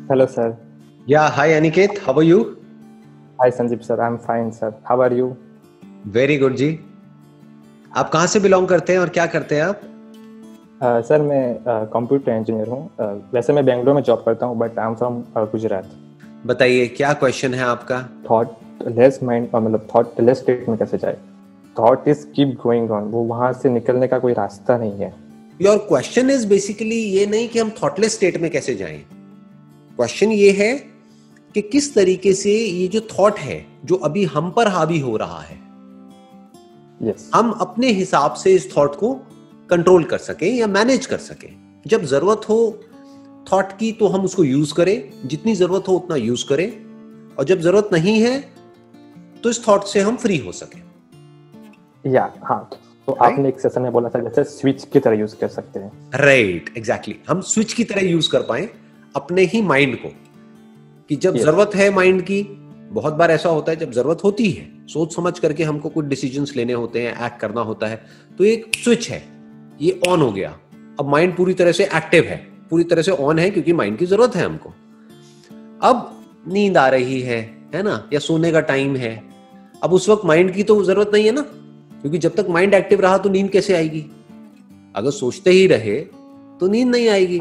Hello, sir. Yeah, hi Aniket, how are you? Hi, Sanjeev, sir. I'm fine, sir. How are you? Very good ji. आप कहाँ से belong करते हैं और क्या करते हैं आप? सर मैं कंप्यूटर इंजीनियर हूँ। वैसे मैं बेंगलोर में जॉब करता हूँ, but I am from Gujarat. बताइए क्या क्वेश्चन है आपका? थॉटलेस माइंड, मतलब थॉटलेस स्टेट में कैसे जाए? Thought is keep going on, वो वहां से निकलने का कोई रास्ता नहीं है। योर क्वेश्चन इज बेसिकली ये नहीं कि हम थॉटलेस स्टेट में कैसे जाएं। क्वेश्चन ये है कि किस तरीके से ये जो थॉट है जो अभी हम पर हावी हो रहा है, यस। हम अपने हिसाब से इस थॉट को कंट्रोल कर सकें या मैनेज कर सकें। जब जरूरत हो थॉट की तो हम उसको यूज करें, जितनी जरूरत हो उतना यूज करें, और जब जरूरत नहीं है तो इस थॉट से हम फ्री हो सकें। हाँ, तो आपने एक सेशन में बोला था जैसे स्विच की तरह यूज कर सकते हैं। Right, exactly. हम स्विच की तरह यूज कर पाए अपने ही माइंड को, कि जब Yes. जरूरत है माइंड की। बहुत बार ऐसा होता है जब जरूरत होती है, सोच समझ करके हमको कुछ डिसीजंस लेने होते हैं, एक्ट करना होता है, तो एक स्विच है, ये ऑन हो गया। अब माइंड पूरी तरह से एक्टिव है, पूरी तरह से ऑन है, क्योंकि माइंड की जरूरत है हमको। अब नींद आ रही है ना, या सोने का टाइम है, अब उस वक्त माइंड की तो जरूरत नहीं है ना, क्योंकि जब तक माइंड एक्टिव रहा तो नींद कैसे आएगी? अगर सोचते ही रहे तो नींद नहीं आएगी।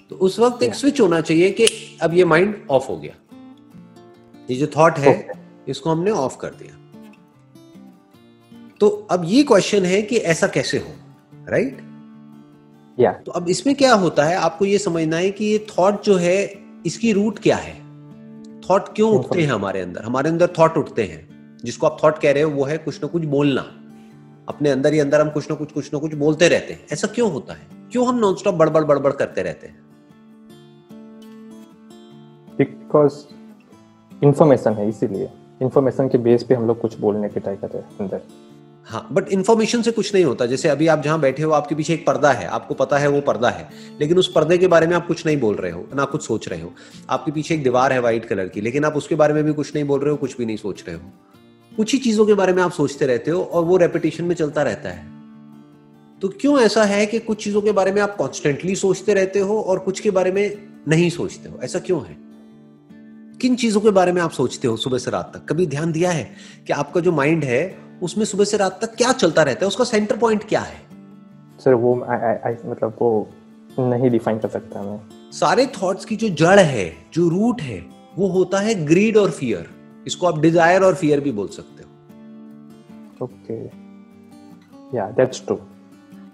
तो उस वक्त एक स्विच होना चाहिए कि अब ये माइंड ऑफ हो गया, ये जो थॉट है इसको हमने ऑफ कर दिया। तो अब ये क्वेश्चन है कि ऐसा कैसे हो, राइट? तो अब इसमें क्या होता है, आपको ये समझना है कि ये थॉट जो है इसकी रूट क्या है। थॉट क्यों उठते हैं हमारे अंदर थॉट उठते हैं। जिसको आप थॉट कह रहे हो वो है कुछ ना कुछ बोलना। अपने अंदर ही अंदर हम कुछ ना कुछ बोलते रहते हैं। ऐसा क्यों होता है? क्यों हम नॉन स्टॉप बड़बड़ करते रहते हैं? बिकॉज इंफॉर्मेशन है, इसीलिए इंफॉर्मेशन के बेस पे हम लोग कुछ बोलने की ट्राई करते हैं अंदर। हाँ, बट इंफॉर्मेशन से कुछ नहीं होता। जैसे अभी आप जहां बैठे हो, आपके पीछे एक पर्दा है, आपको पता है वो पर्दा है, लेकिन उस पर्दे के बारे में आप कुछ नहीं बोल रहे हो, ना कुछ सोच रहे हो। आपके पीछे एक दीवार है व्हाइट कलर की, लेकिन आप उसके बारे में भी कुछ नहीं बोल रहे हो, कुछ भी नहीं सोच रहे हो। कुछ ही चीजों के बारे में आप सोचते रहते हो और वो रेपिटेशन में चलता रहता है। तो क्यों ऐसा है कि कुछ चीजों के बारे में आप कॉन्स्टेंटली सोचते रहते हो और कुछ के बारे में नहीं सोचते हो? ऐसा क्यों है? किन चीजों के बारे में आप सोचते हो सुबह से रात तक? कभी ध्यान दिया है कि आपका जो माइंड है उसमें सुबह से रात तक क्या चलता रहता है? उसका सेंटर पॉइंट क्या है? सर वो मतलब वो नहीं डिफाइन कर सकता मैं। सारे थॉट्स की जो जड़ है, जो रूट है, वो होता है ग्रीड और फियर। इसको आप डिजायर और फियर भी बोल सकते हो। ओके, या दैट्स ट्रू।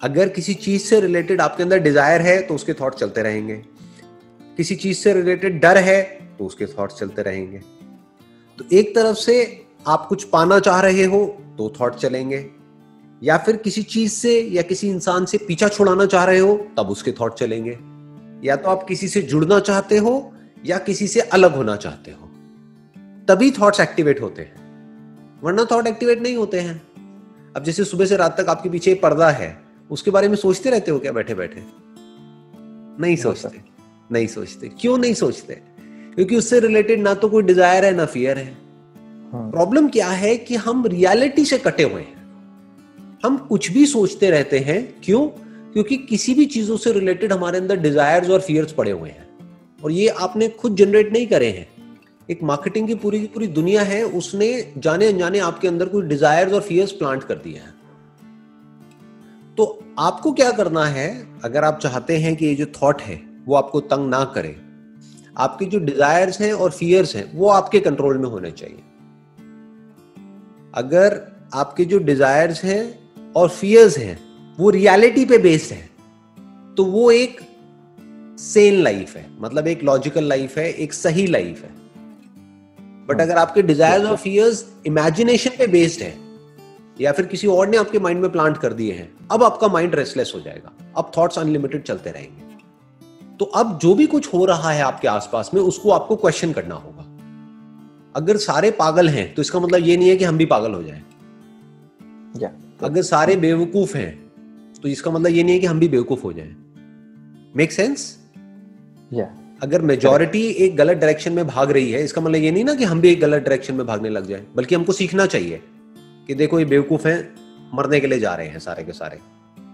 अगर किसी चीज से रिलेटेड आपके अंदर डिजायर है तो उसके थॉट चलते रहेंगे। किसी चीज से रिलेटेड डर है तो उसके थॉट्स चलते रहेंगे। तो एक तरफ से आप कुछ पाना चाह रहे हो तो थॉट चलेंगे, या फिर किसी चीज से या किसी इंसान से पीछा छुड़ाना चाह रहे हो तब उसके थॉट चलेंगे। या तो आप किसी से जुड़ना चाहते हो या किसी से अलग होना चाहते हो, तभी थॉट्स एक्टिवेट होते हैं, वरना थॉट एक्टिवेट नहीं होते हैं। अब जैसे सुबह से रात तक आपके पीछे एक पर्दा है, उसके बारे में सोचते रहते हो क्या बैठे बैठे? नहीं सोचते। नहीं सोचते। क्यों नहीं सोचते? क्योंकि उससे रिलेटेड ना तो कोई डिजायर है ना फियर है। प्रॉब्लम क्या है कि हम रियलिटी से कटे हुए हैं। हम कुछ भी सोचते रहते हैं। क्यों? क्योंकि किसी भी चीजों से रिलेटेड हमारे अंदर डिजायर्स और फियर्स पड़े हुए हैं, और ये आपने खुद जनरेट नहीं करे हैं। एक मार्केटिंग की पूरी दुनिया है, उसने जाने अनजाने आपके अंदर कुछ डिजायर्स और फियर्स प्लांट कर दिए हैं। तो आपको क्या करना है, अगर आप चाहते हैं कि ये जो थॉट है वो आपको तंग ना करे, आपके जो डिजायर्स हैं और फियर्स हैं वो आपके कंट्रोल में होने चाहिए। अगर आपके जो डिजायर्स हैं और फियर्स हैं वो रियलिटी पे बेस्ड है, तो वो एक सेन लाइफ है, मतलब एक लॉजिकल लाइफ है, एक सही लाइफ है। बट अगर आपके डिजायर्स और फियर्स इमेजिनेशन पे बेस्ड है, या फिर किसी और ने आपके माइंड में प्लांट कर दिए हैं, अब आपका माइंड रेस्टलेस हो जाएगा। अब थॉट्स अनलिमिटेड चलते रहेंगे। तो अब जो भी कुछ हो रहा है आपके आसपास में, उसको आपको क्वेश्चन करना होगा। अगर सारे पागल हैं तो इसका मतलब ये नहीं है कि हम भी पागल हो जाएं। अगर सारे बेवकूफ हैं तो इसका मतलब ये नहीं है कि हम भी बेवकूफ हो जाएं। Make sense? अगर मेजॉरिटी एक गलत डायरेक्शन में भाग रही है, इसका मतलब ये नहीं ना कि हम भी एक गलत डायरेक्शन में भागने लग जाएं, बल्कि हमको सीखना चाहिए कि देखो ये बेवकूफ हैं, मरने के लिए जा रहे हैं, सारे के सारे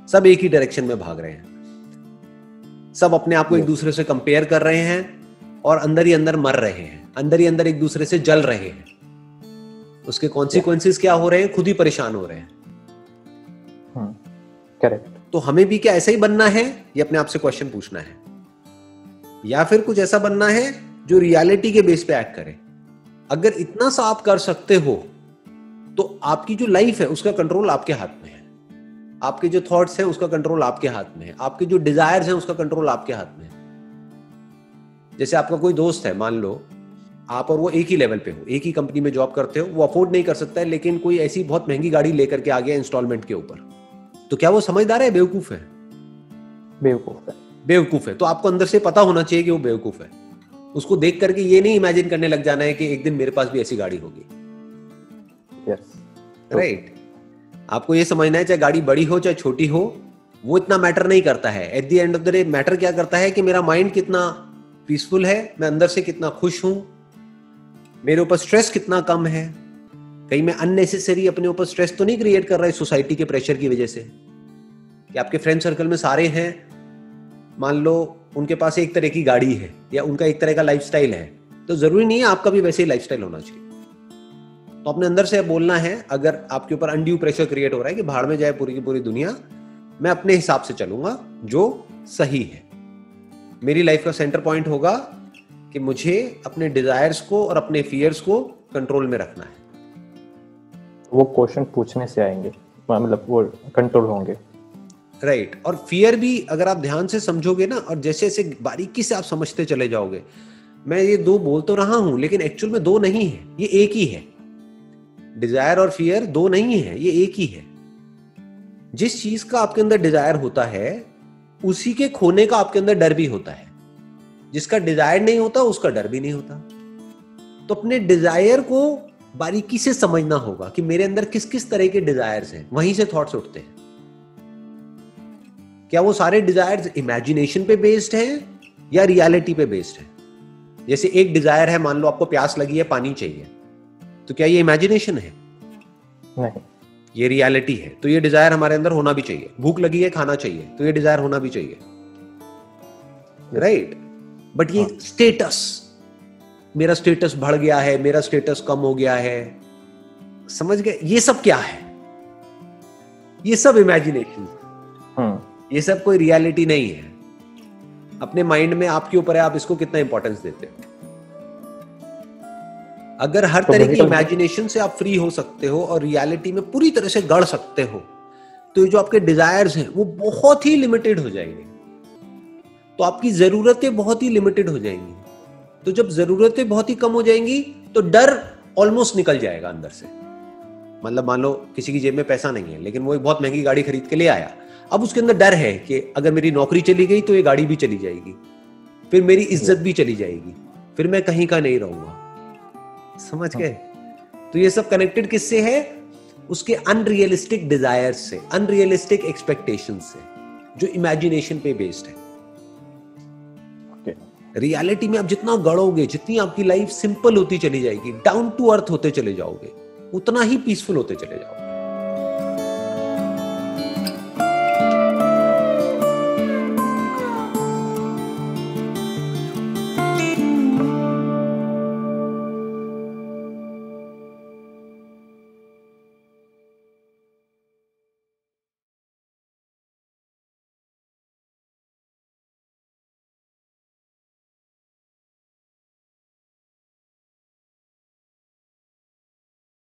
सब एक ही डायरेक्शन में भाग रहे हैं। सब अपने आप को एक दूसरे से कंपेयर कर रहे हैं और अंदर ही अंदर मर रहे हैं, अंदर ही अंदर एक दूसरे से जल रहे हैं। उसके कॉन्सिक्वेंसेस क्या हो रहे हैं, खुद ही परेशान हो रहे हैं। करेक्ट। तो हमें भी क्या ऐसा ही बनना है, ये अपने आप से क्वेश्चन पूछना है, या फिर कुछ ऐसा बनना है जो रियलिटी के बेस पे एक्ट करे। अगर इतना सा आप कर सकते हो तो आपकी जो लाइफ है उसका कंट्रोल आपके हाथ में है, आपके जो थॉट्स हैं उसका कंट्रोल आपके हाथ में है, आपके जो डिजायर्स हैं उसका कंट्रोल आपके हाथ में है। जैसे आपका कोई दोस्त है, मान लो आप और वो एक ही लेवल पे हो, एक ही कंपनी में जॉब करते हो, वो अफोर्ड नहीं कर सकता है, लेकिन कोई ऐसी बहुत महंगी गाड़ी लेकर के आ गया इंस्टॉलमेंट के ऊपर, तो क्या वो समझदार है, बेवकूफ है? बेवकूफ है। बेवकूफ है। तो आपको अंदर से पता होना चाहिए कि वो बेवकूफ है। उसको देख करके ये नहीं इमेजिन करने लग जाना है कि एक दिन मेरे पास भी ऐसी गाड़ी होगी। राइट। आपको ये समझना है, चाहे गाड़ी बड़ी हो चाहे छोटी हो, वो इतना मैटर नहीं करता है। At the end of the day matter क्या करता है कि मेरा माइंड कितना पीसफुल है, मैं अंदर से कितना खुश हूं, मेरे ऊपर स्ट्रेस कितना कम है, कहीं मैं अननेसेसरी अपने ऊपर स्ट्रेस तो नहीं क्रिएट कर रहा है सोसाइटी के प्रेशर की वजह से। कि आपके फ्रेंड सर्कल में सारे हैं, मान लो उनके पास एक तरह की गाड़ी है या उनका एक तरह का लाइफस्टाइल है, तो जरूरी नहीं है आपका भी वैसे ही लाइफस्टाइल होना चाहिए। तो अपने अंदर से बोलना है, अगर आपके ऊपर अनड्यू प्रेशर क्रिएट हो रहा है कि भाड़ में जाए पूरी की पूरी दुनिया, मैं अपने हिसाब से चलूंगा जो सही है। मेरी लाइफ का सेंटर पॉइंट होगा कि मुझे अपने डिजायर्स को और अपने फियर्स को कंट्रोल में रखना है। वो क्वेश्चन पूछने से आएंगे, मतलब वो कंट्रोल होंगे। राइट। और फियर भी अगर आप ध्यान से समझोगे ना, और जैसे जैसे बारीकी से आप समझते चले जाओगे, मैं ये दो बोल तो रहा हूं लेकिन एक्चुअल में दो नहीं है, ये एक ही है। डिजायर और फियर दो नहीं है, ये एक ही है। जिस चीज का आपके अंदर डिजायर होता है उसी के खोने का आपके अंदर डर भी होता है। जिसका डिजायर नहीं होता उसका डर भी नहीं होता। तो अपने डिजायर को बारीकी से समझना होगा कि मेरे अंदर किस किस तरह के डिजायर्स हैं, वहीं से थॉट्स उठते हैं। क्या वो सारे डिजायर्स इमेजिनेशन पे बेस्ड हैं या रियलिटी पे बेस्ड है? जैसे एक डिजायर है, मान लो आपको प्यास लगी है, पानी चाहिए, तो क्या ये इमेजिनेशन है? नहीं, ये रियलिटी है। तो ये डिजायर हमारे अंदर होना भी चाहिए। भूख लगी है, खाना चाहिए, तो ये डिजायर होना भी चाहिए। राइट। बट ये स्टेटस, मेरा स्टेटस बढ़ गया है, मेरा स्टेटस कम हो गया है, समझ गए? ये सब क्या है? ये सब इमेजिनेशन, ये सब कोई रियलिटी नहीं है। अपने माइंड में आपके ऊपर है, आप इसको कितना इंपॉर्टेंस देते हो। अगर हर तरह की इमेजिनेशन से आप फ्री हो सकते हो और रियलिटी में पूरी तरह से गढ़ सकते हो, तो ये जो आपके डिजायर्स हैं वो बहुत ही लिमिटेड हो जाएंगे। तो आपकी जरूरतें बहुत ही लिमिटेड हो जाएंगी। तो जब जरूरतें बहुत ही कम हो जाएंगी तो डर ऑलमोस्ट निकल जाएगा अंदर से। मतलब मान लो किसी की जेब में पैसा नहीं है लेकिन वो एक बहुत महंगी गाड़ी खरीद के ले आया। अब उसके अंदर डर है कि अगर मेरी नौकरी चली गई तो ये गाड़ी भी चली जाएगी, फिर मेरी इज्जत भी चली जाएगी, फिर मैं कहीं का नहीं रहूंगा। समझ गए? तो ये सब कनेक्टेड किससे है? उसके अनरियलिस्टिक डिजायर्स से, अनरियलिस्टिक एक्सपेक्टेशंस से, जो इमेजिनेशन पे बेस्ड है। रियलिटी में आप जितना गढ़ोगे, जितनी आपकी लाइफ सिंपल होती चली जाएगी, डाउन टू अर्थ होते चले जाओगे, उतना ही पीसफुल होते चले जाओगे।